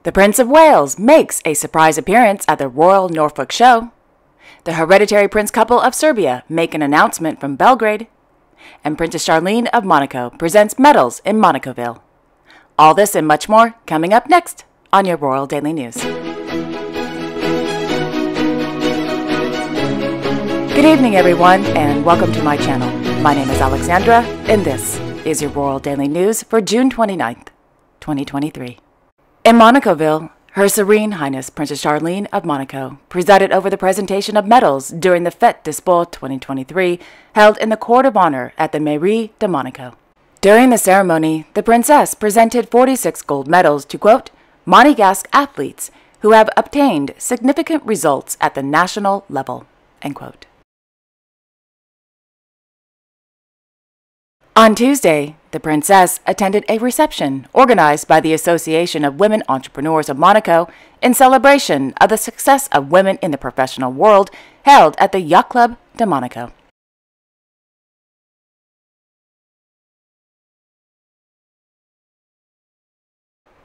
The Prince of Wales makes a surprise appearance at the Royal Norfolk Show. The hereditary prince couple of Serbia make an announcement from Belgrade. And Princess Charlene of Monaco presents medals in Monacoville. All this and much more coming up next on your Royal Daily News. Good evening, everyone, and welcome to my channel. My name is Alexandra, and this is your Royal Daily News for June 29th, 2023. In Monacoville, Her Serene Highness Princess Charlene of Monaco presided over the presentation of medals during the Fête des Sports 2023 held in the Court of Honor at the Mairie de Monaco. During the ceremony, the princess presented 46 gold medals to, quote, Monegasque athletes who have obtained significant results at the national level, end quote. On Tuesday, the princess attended a reception organized by the Association of Women Entrepreneurs of Monaco in celebration of the success of women in the professional world held at the Yacht Club de Monaco.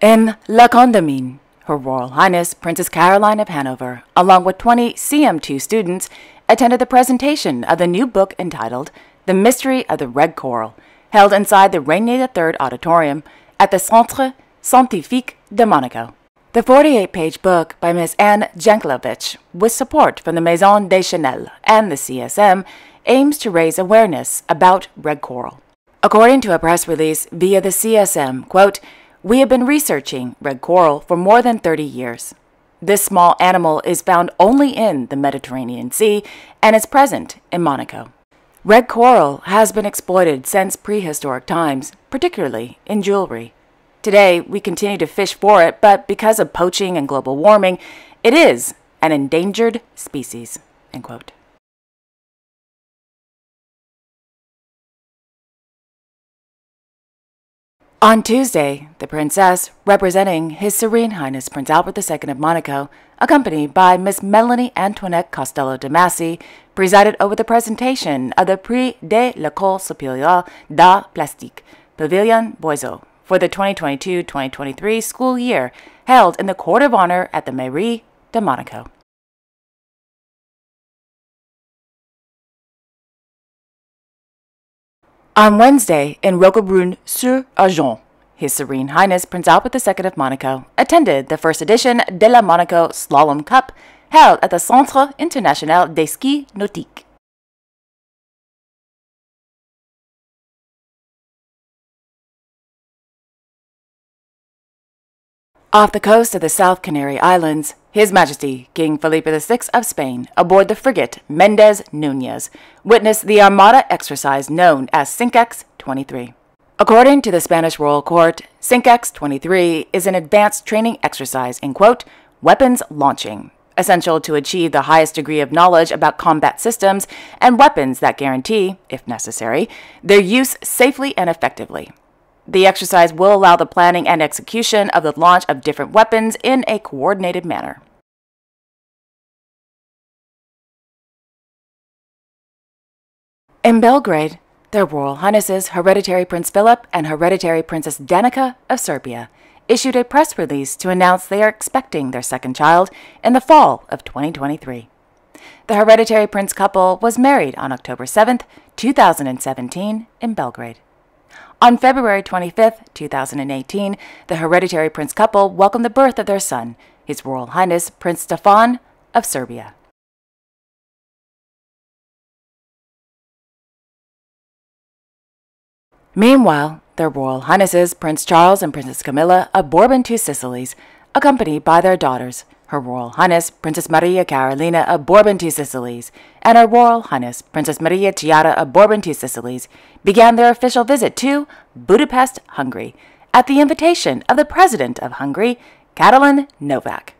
In La Condamine, Her Royal Highness Princess Caroline of Hanover, along with 20 CM2 students, attended the presentation of the new book entitled The Mystery of the Red Coral, held inside the Rainier III Auditorium at the Centre Scientifique de Monaco. The 48-page book by Ms. Anne Jankelovich, with support from the Maison Deschanel and the CSM, aims to raise awareness about red coral. According to a press release via the CSM, quote, we have been researching red coral for more than 30 years. This small animal is found only in the Mediterranean Sea and is present in Monaco. Red coral has been exploited since prehistoric times, particularly in jewelry. Today, we continue to fish for it, but because of poaching and global warming, it is an endangered species, end quote. On Tuesday, the princess, representing His Serene Highness Prince Albert II of Monaco, accompanied by Miss Melanie Antoinette Costello de Massy, presided over the presentation of the Prix de l'École Supérieure d'Arts Plastiques, Pavilion Boiseau, for the 2022-2023 school year, held in the Court of Honor at the Mairie de Monaco. On Wednesday, in Roquebrune-sur-Argens, His Serene Highness Prince Albert II of Monaco attended the first edition de la Monaco Slalom Cup held at the Centre International des Skis Nautiques. Off the coast of the South Canary Islands, His Majesty King Felipe VI of Spain, aboard the frigate Mendez Nunez, witnessed the Armada exercise known as Cinquex 23. According to the Spanish Royal Court, Cinquex 23 is an advanced training exercise in, quote, weapons launching, essential to achieve the highest degree of knowledge about combat systems and weapons that guarantee, if necessary, their use safely and effectively. The exercise will allow the planning and execution of the launch of different weapons in a coordinated manner. In Belgrade, Their Royal Highnesses Hereditary Prince Philip and Hereditary Princess Danica of Serbia issued a press release to announce they are expecting their second child in the fall of 2023. The hereditary prince couple was married on October 7, 2017 in Belgrade. On February 25, 2018, the hereditary prince couple welcomed the birth of their son, His Royal Highness Prince Stefan of Serbia. Meanwhile, their Royal Highnesses Prince Charles and Princess Camilla of Bourbon-Two Sicilies, accompanied by their daughters, Her Royal Highness Princess Maria Carolina of Bourbon-Two Sicilies and Her Royal Highness Princess Maria Chiara of Bourbon-Two Sicilies, began their official visit to Budapest, Hungary, at the invitation of the President of Hungary, Katalin Novak.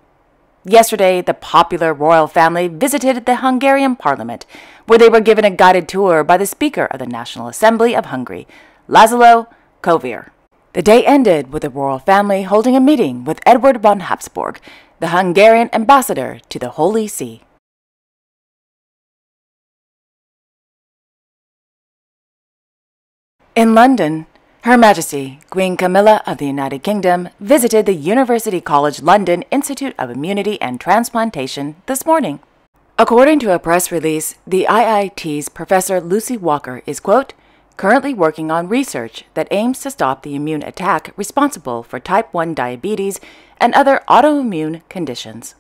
Yesterday, the popular royal family visited the Hungarian Parliament, where they were given a guided tour by the Speaker of the National Assembly of Hungary, Laszlo Kovir. The day ended with the royal family holding a meeting with Edward von Habsburg, the Hungarian ambassador to the Holy See. In London, Her Majesty Queen Camilla of the United Kingdom visited the University College London Institute of Immunity and Transplantation this morning. According to a press release, the IIT's Professor Lucy Walker is, quote, currently working on research that aims to stop the immune attack responsible for type 1 diabetes and other autoimmune conditions.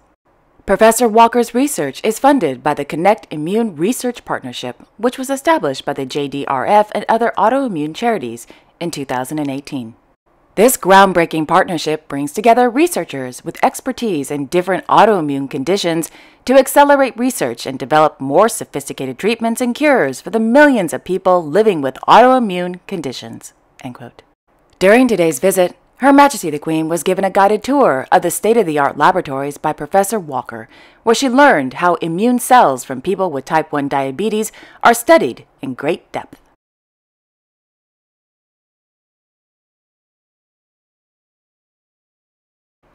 Professor Walker's research is funded by the Connect Immune Research Partnership, which was established by the JDRF and other autoimmune charities in 2018. This groundbreaking partnership brings together researchers with expertise in different autoimmune conditions to accelerate research and develop more sophisticated treatments and cures for the millions of people living with autoimmune conditions. End quote. During today's visit, Her Majesty the Queen was given a guided tour of the state-of-the-art laboratories by Professor Walker, where she learned how immune cells from people with type 1 diabetes are studied in great depth.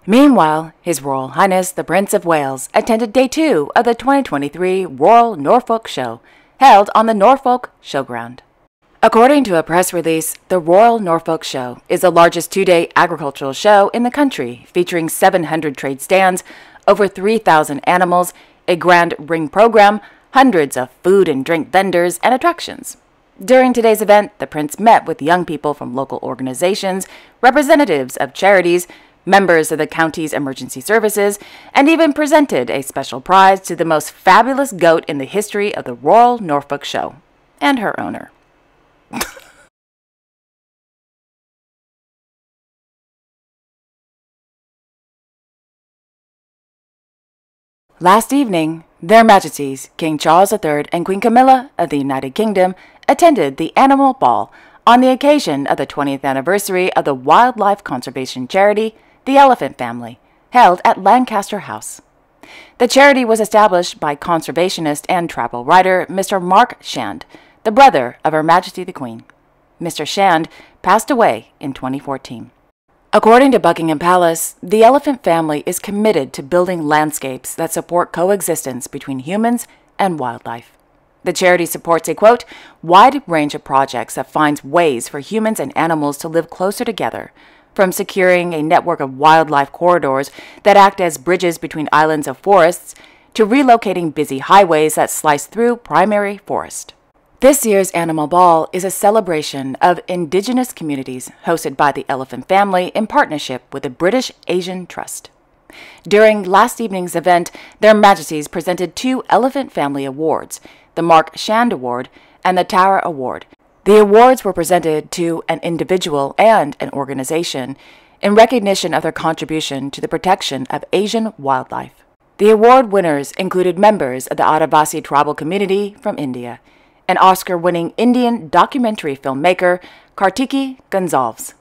Meanwhile, His Royal Highness the Prince of Wales attended Day 2 of the 2023 Royal Norfolk Show, held on the Norfolk Showground. According to a press release, the Royal Norfolk Show is the largest two-day agricultural show in the country, featuring 700 trade stands, over 3,000 animals, a grand ring program, hundreds of food and drink vendors, and attractions. During today's event, the Prince met with young people from local organizations, representatives of charities, members of the county's emergency services, and even presented a special prize to the most fabulous goat in the history of the Royal Norfolk Show, and her owner. Last evening, Their Majesties King Charles III and Queen Camilla of the United Kingdom attended the Animal Ball on the occasion of the 20th anniversary of the wildlife conservation charity The Elephant Family, held at Lancaster House. The charity was established by conservationist and travel writer Mr. Mark Shand, the brother of Her Majesty the Queen. Mr. Shand passed away in 2014. According to Buckingham Palace, the Elephant Family is committed to building landscapes that support coexistence between humans and wildlife. The charity supports a, quote, wide range of projects that finds ways for humans and animals to live closer together, from securing a network of wildlife corridors that act as bridges between islands of forests to relocating busy highways that slice through primary forest. This year's Animal Ball is a celebration of indigenous communities hosted by the Elephant Family in partnership with the British Asian Trust. During last evening's event, Their Majesties presented 2 Elephant Family Awards, the Mark Shand Award and the Tara Award. The awards were presented to an individual and an organization in recognition of their contribution to the protection of Asian wildlife. The award winners included members of the Adivasi tribal community from India, and Oscar-winning Indian documentary filmmaker Kartiki Gonsalves.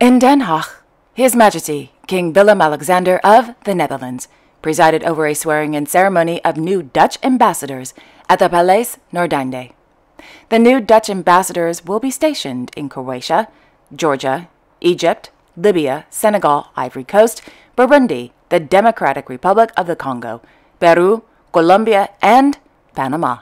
In Den Haag, His Majesty King Willem-Alexander of the Netherlands presided over a swearing-in ceremony of new Dutch ambassadors at the Paleis Noordeinde. The new Dutch ambassadors will be stationed in Croatia, Georgia, Egypt, Libya, Senegal, Ivory Coast, Burundi, the Democratic Republic of the Congo, Peru, Colombia, and Panama.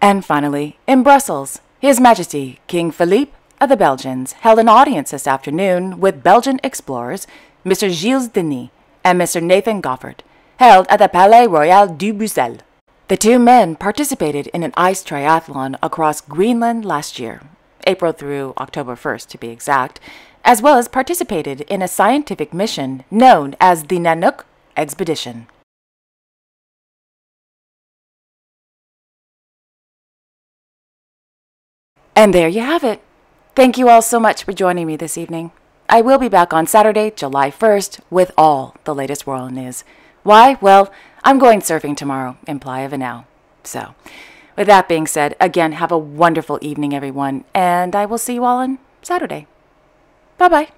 And finally, in Brussels, His Majesty King Philippe of the Belgians held an audience this afternoon with Belgian explorers Mr. Gilles Denis and Mr. Nathan Goffert, held at the Palais Royal du Bruxelles. The 2 men participated in an ice triathlon across Greenland last year, April through October 1st to be exact, as well as participated in a scientific mission known as the Nanook Expedition. And there you have it. Thank you all so much for joining me this evening. I will be back on Saturday, July 1st, with all the latest royal news. Why? Well, I'm going surfing tomorrow in Playa Vinal. So, with that being said, again, have a wonderful evening, everyone, and I will see you all on Saturday. Bye-bye.